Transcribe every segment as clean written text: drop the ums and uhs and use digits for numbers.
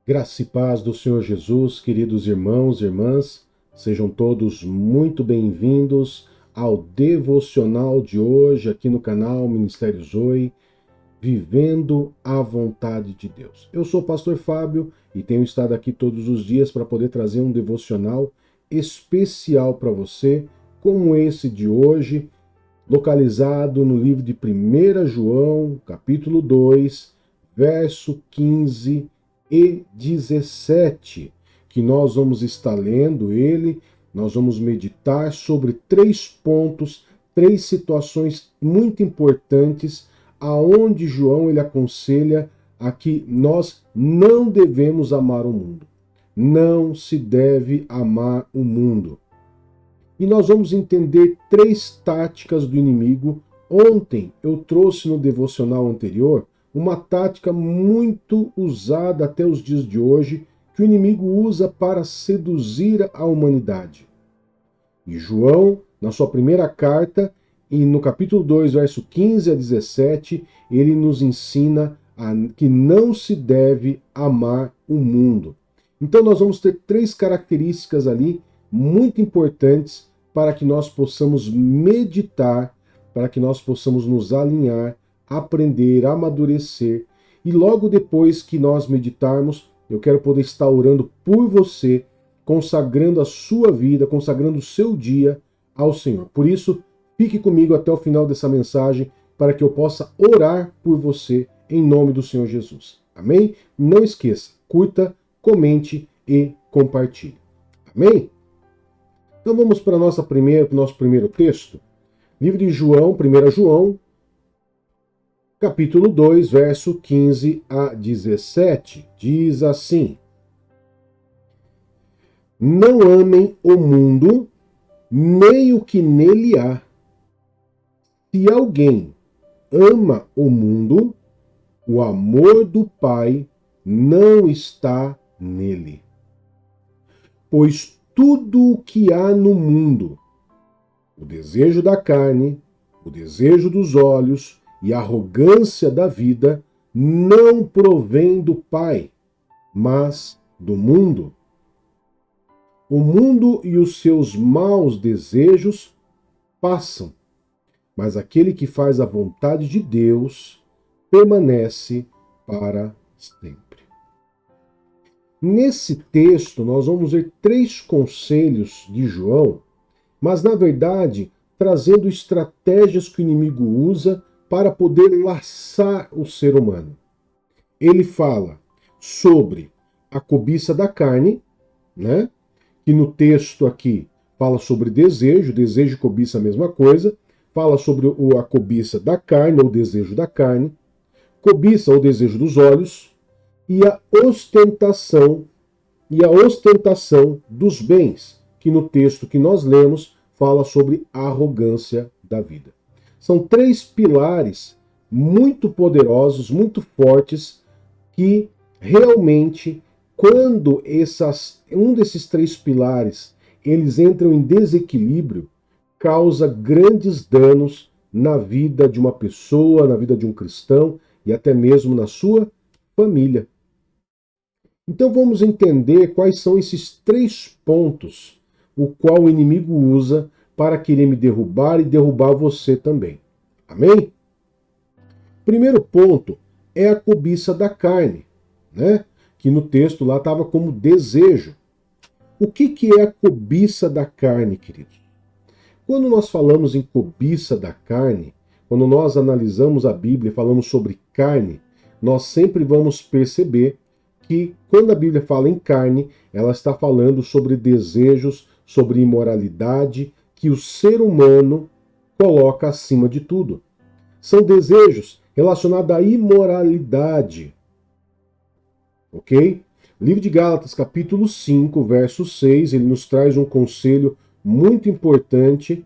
Graça e paz do Senhor Jesus, queridos irmãos e irmãs, sejam todos muito bem-vindos ao devocional de hoje aqui no canal Ministério Zoe, Vivendo a Vontade de Deus. Eu sou o pastor Fábio e tenho estado aqui todos os dias para poder trazer um devocional especial para você, como esse de hoje, localizado no livro de 1 João, capítulo 2, verso 15 e 17, que nós vamos estar lendo ele, nós vamos meditar sobre 3 pontos, 3 situações muito importantes, aonde João ele aconselha a que nós não devemos amar o mundo. Não se deve amar o mundo. E nós vamos entender 3 táticas do inimigo. Ontem eu trouxe no devocional anterior uma tática muito usada até os dias de hoje, que o inimigo usa para seduzir a humanidade. E João, na sua primeira carta, e no capítulo 2, verso 15 a 17, ele nos ensina que não se deve amar o mundo. Então nós vamos ter 3 características ali muito importantes para que nós possamos meditar, para que nós possamos nos alinhar, aprender, amadurecer. E logo depois que nós meditarmos, eu quero poder estar orando por você, consagrando a sua vida, consagrando o seu dia ao Senhor. Por isso, fique comigo até o final dessa mensagem para que eu possa orar por você em nome do Senhor Jesus. Amém? Não esqueça, curta, comente e compartilhe. Amém? Então vamos para o nosso primeiro texto. Livro de João, 1 João, capítulo 2, verso 15 a 17. Diz assim: Não amem o mundo, nem o que nele há. Se alguém ama o mundo, o amor do Pai não está nele. Pois tudo o que há no mundo, o desejo da carne, o desejo dos olhos e a arrogância da vida, não provém do Pai, mas do mundo. O mundo e os seus maus desejos passam, mas aquele que faz a vontade de Deus permanece para sempre. Nesse texto, nós vamos ver 3 conselhos de João, mas na verdade trazendo estratégias que o inimigo usa para poder laçar o ser humano. Ele fala sobre a cobiça da carne, né? Que no texto aqui fala sobre desejo e cobiça a mesma coisa, fala sobre a cobiça da carne, ou desejo da carne, cobiça ou desejo dos olhos, e a ostentação dos bens, que no texto que nós lemos fala sobre a arrogância da vida. São 3 pilares muito poderosos, muito fortes, que realmente, quando um desses 3 pilares eles entram em desequilíbrio, causa grandes danos na vida de uma pessoa, na vida de um cristão e até mesmo na sua família. Então vamos entender quais são esses 3 pontos o qual o inimigo usa para querer me derrubar e derrubar você também. Amém? Primeiro ponto é a cobiça da carne, né? Que no texto lá estava como desejo. O que é a cobiça da carne, queridos? Quando nós falamos em cobiça da carne, quando nós analisamos a Bíblia e falamos sobre carne, nós sempre vamos perceber que quando a Bíblia fala em carne, ela está falando sobre desejos, sobre imoralidade, que o ser humano coloca acima de tudo. São desejos relacionados à imoralidade. Ok? Livro de Gálatas, capítulo 5, verso 6, ele nos traz um conselho muito importante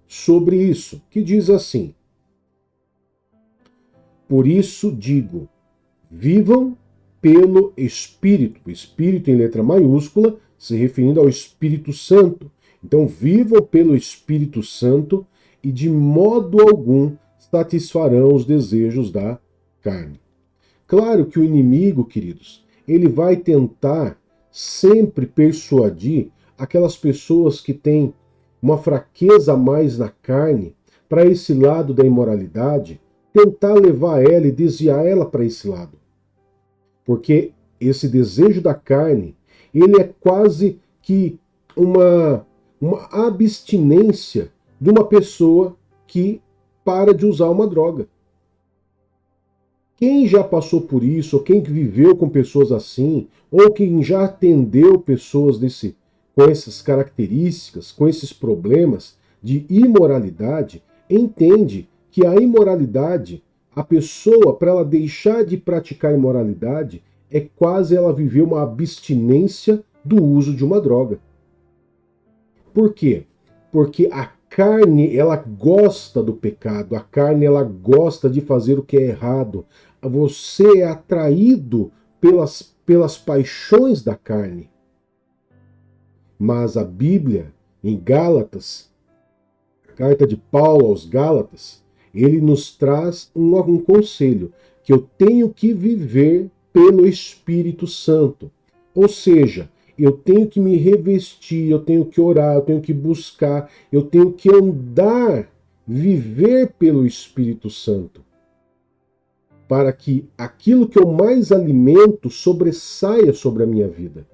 sobre isso, que diz assim: Por isso digo, vivam pelo Espírito. O Espírito em letra maiúscula, se referindo ao Espírito Santo. Então, vivam pelo Espírito Santo e de modo algum satisfarão os desejos da carne. Claro que o inimigo, queridos, ele vai tentar sempre persuadir aquelas pessoas que têm uma fraqueza a mais na carne para esse lado da imoralidade, tentar levar ela e desviar ela para esse lado. Porque esse desejo da carne, ele é quase que uma abstinência de uma pessoa que para de usar uma droga. Quem já passou por isso, ou quem viveu com pessoas assim, ou quem já atendeu pessoas com essas características, com esses problemas de imoralidade, entende que a imoralidade, a pessoa, para ela deixar de praticar imoralidade, é quase ela viver uma abstinência do uso de uma droga. Por quê? Porque a carne, ela gosta do pecado, a carne, ela gosta de fazer o que é errado. Você é atraído pelas paixões da carne. Mas a Bíblia, em Gálatas, a carta de Paulo aos Gálatas, ele nos traz um conselho, que eu tenho que viver pelo Espírito Santo. Ou seja, eu tenho que me revestir, eu tenho que orar, eu tenho que buscar, eu tenho que andar, viver pelo Espírito Santo, para que aquilo que eu mais alimento sobressaia sobre a minha vida.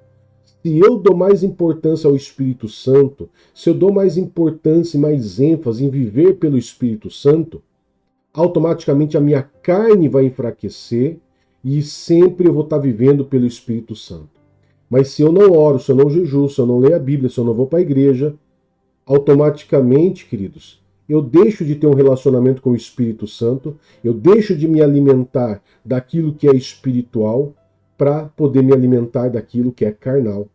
Se eu dou mais importância ao Espírito Santo, se eu dou mais importância e mais ênfase em viver pelo Espírito Santo, automaticamente a minha carne vai enfraquecer e sempre eu vou estar vivendo pelo Espírito Santo. Mas se eu não oro, se eu não jejuo, se eu não leio a Bíblia, se eu não vou para a igreja, automaticamente, queridos, eu deixo de ter um relacionamento com o Espírito Santo, eu deixo de me alimentar daquilo que é espiritual para poder me alimentar daquilo que é carnal.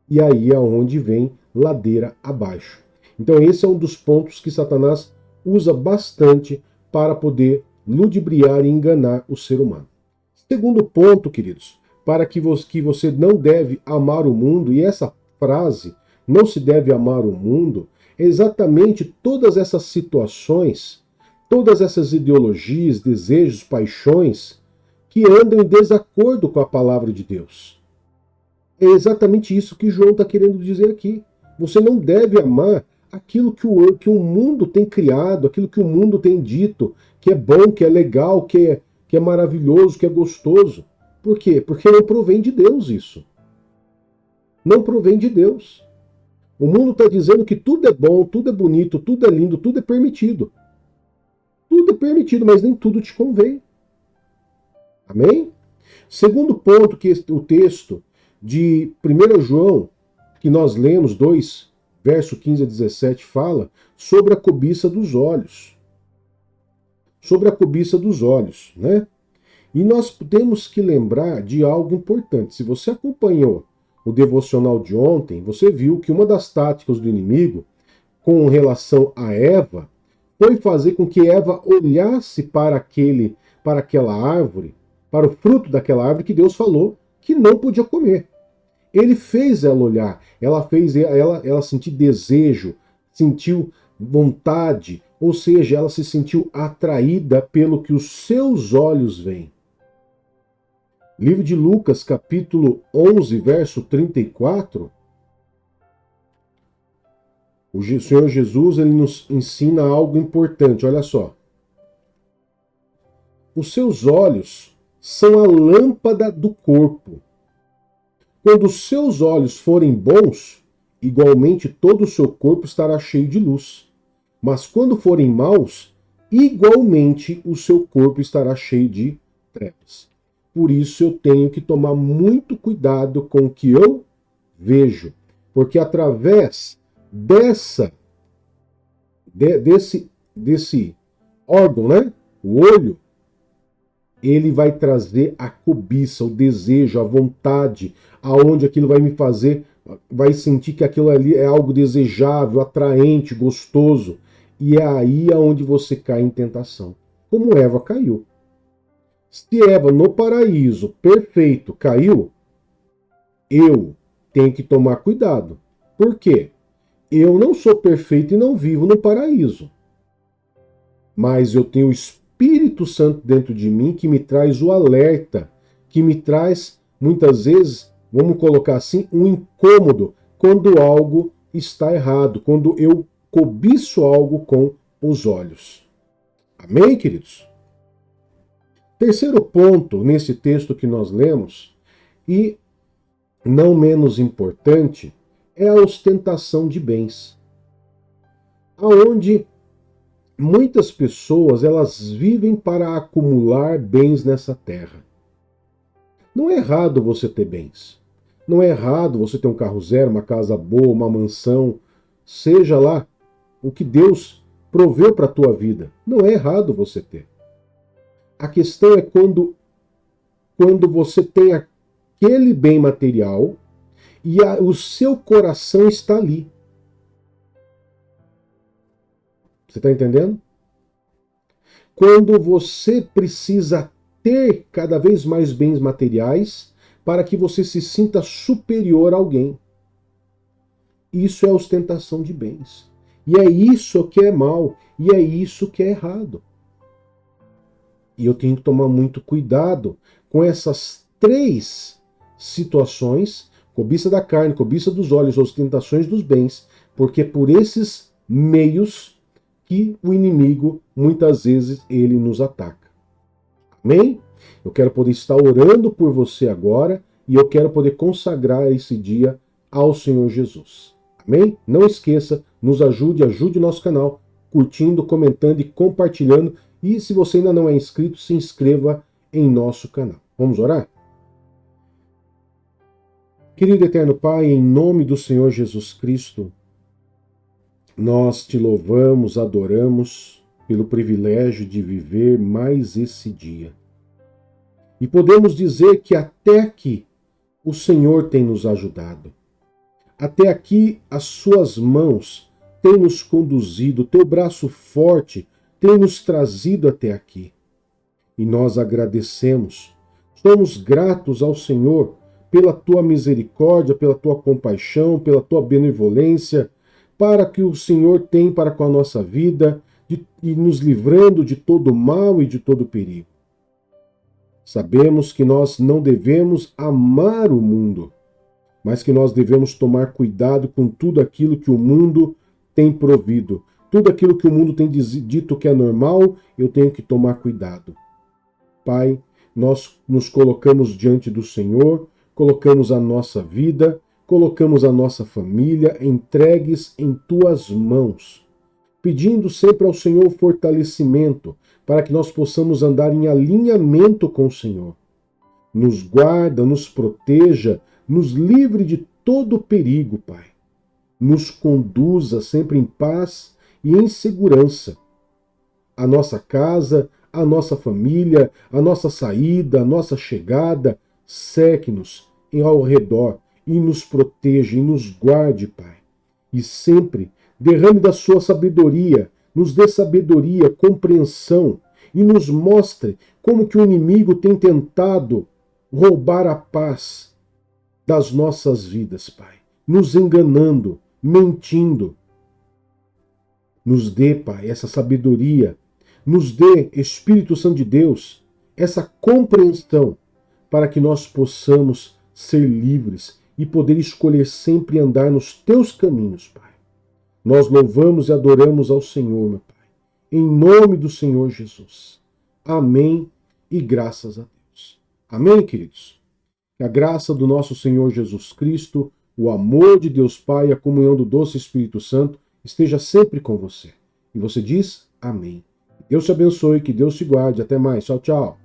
E aí é onde vem ladeira abaixo. Então esse é um dos pontos que Satanás usa bastante para poder ludibriar e enganar o ser humano. Segundo ponto, queridos, para que você não deve amar o mundo, e essa frase, não se deve amar o mundo, é exatamente todas essas situações, todas essas ideologias, desejos, paixões, que andam em desacordo com a palavra de Deus. É exatamente isso que João está querendo dizer aqui. Você não deve amar aquilo que o mundo tem criado, aquilo que o mundo tem dito, que é bom, que é legal, que é maravilhoso, que é gostoso. Por quê? Porque não provém de Deus isso. Não provém de Deus. O mundo está dizendo que tudo é bom, tudo é bonito, tudo é lindo, tudo é permitido. Tudo é permitido, mas nem tudo te convém. Amém? Segundo ponto que o texto de 1 João, que nós lemos 2, verso 15 a 17, fala sobre a cobiça dos olhos. Sobre a cobiça dos olhos, né? E nós temos que lembrar de algo importante. Se você acompanhou o devocional de ontem, você viu que uma das táticas do inimigo com relação a Eva foi fazer com que Eva olhasse para aquela árvore, para o fruto daquela árvore que Deus falou que não podia comer. Ele fez ela olhar, ela fez ela sentir desejo, sentiu vontade, ou seja, ela se sentiu atraída pelo que os seus olhos veem. Livro de Lucas, capítulo 11, verso 34, o Senhor Jesus ele nos ensina algo importante, olha só. Os seus olhos são a lâmpada do corpo. Quando os seus olhos forem bons, igualmente todo o seu corpo estará cheio de luz. Mas quando forem maus, igualmente o seu corpo estará cheio de trevas. Por isso eu tenho que tomar muito cuidado com o que eu vejo, porque através desse órgão, né, o olho, ele vai trazer a cobiça, o desejo, a vontade, aonde aquilo vai me fazer, vai sentir que aquilo ali é algo desejável, atraente, gostoso, e é aí aonde você cai em tentação, como Eva caiu. Se Eva no paraíso perfeito caiu, eu tenho que tomar cuidado. Por quê? Eu não sou perfeito e não vivo no paraíso. Mas eu tenho o Espírito Santo dentro de mim que me traz o alerta, que me traz muitas vezes, vamos colocar assim, um incômodo quando algo está errado, quando eu cobiço algo com os olhos. Amém, queridos? Terceiro ponto nesse texto que nós lemos, e não menos importante, é a ostentação de bens. Aonde muitas pessoas elas vivem para acumular bens nessa terra. Não é errado você ter bens. Não é errado você ter um carro zero, uma casa boa, uma mansão, seja lá o que Deus proveu para a tua vida. Não é errado você ter. A questão é quando você tem aquele bem material e o seu coração está ali. Você está entendendo? Quando você precisa ter cada vez mais bens materiais para que você se sinta superior a alguém. Isso é ostentação de bens. E é isso que é mal. E é isso que é errado. E eu tenho que tomar muito cuidado com essas três situações: cobiça da carne, cobiça dos olhos, ostentações dos bens, porque é por esses meios que o inimigo, muitas vezes, ele nos ataca. Amém? Eu quero poder estar orando por você agora e eu quero poder consagrar esse dia ao Senhor Jesus. Amém? Não esqueça, nos ajude o nosso canal, curtindo, comentando e compartilhando. E se você ainda não é inscrito, se inscreva em nosso canal. Vamos orar? Querido Eterno Pai, em nome do Senhor Jesus Cristo, nós te louvamos, adoramos pelo privilégio de viver mais esse dia. E podemos dizer que até aqui o Senhor tem nos ajudado. Até aqui as suas mãos têm nos conduzido, o teu braço forte tem nos trazido até aqui. E nós agradecemos. Somos gratos ao Senhor pela tua misericórdia, pela tua compaixão, pela tua benevolência, para que o Senhor tem para com a nossa vida e nos livrando de todo mal e de todo perigo. Sabemos que nós não devemos amar o mundo, mas que nós devemos tomar cuidado com tudo aquilo que o mundo tem provido. Tudo aquilo que o mundo tem dito que é normal, eu tenho que tomar cuidado. Pai, nós nos colocamos diante do Senhor, colocamos a nossa vida, colocamos a nossa família entregues em tuas mãos, pedindo sempre ao Senhor fortalecimento para que nós possamos andar em alinhamento com o Senhor. Nos guarda, nos proteja, nos livre de todo perigo, Pai. Nos conduza sempre em paz e em segurança. A nossa casa, a nossa família, a nossa saída, a nossa chegada, cerque-nos ao redor e nos proteja e nos guarde, Pai. E sempre derrame da sua sabedoria, nos dê sabedoria, compreensão e nos mostre como que o inimigo tem tentado roubar a paz das nossas vidas, Pai. Nos enganando, mentindo. Nos dê, Pai, essa sabedoria. Nos dê, Espírito Santo de Deus, essa compreensão para que nós possamos ser livres e poder escolher sempre andar nos teus caminhos, Pai. Nós louvamos e adoramos ao Senhor, meu Pai. Em nome do Senhor Jesus. Amém e graças a Deus. Amém, queridos? Que a graça do nosso Senhor Jesus Cristo, o amor de Deus Pai e a comunhão do doce Espírito Santo esteja sempre com você. E você diz amém. Deus te abençoe, que Deus te guarde. Até mais. Tchau, tchau.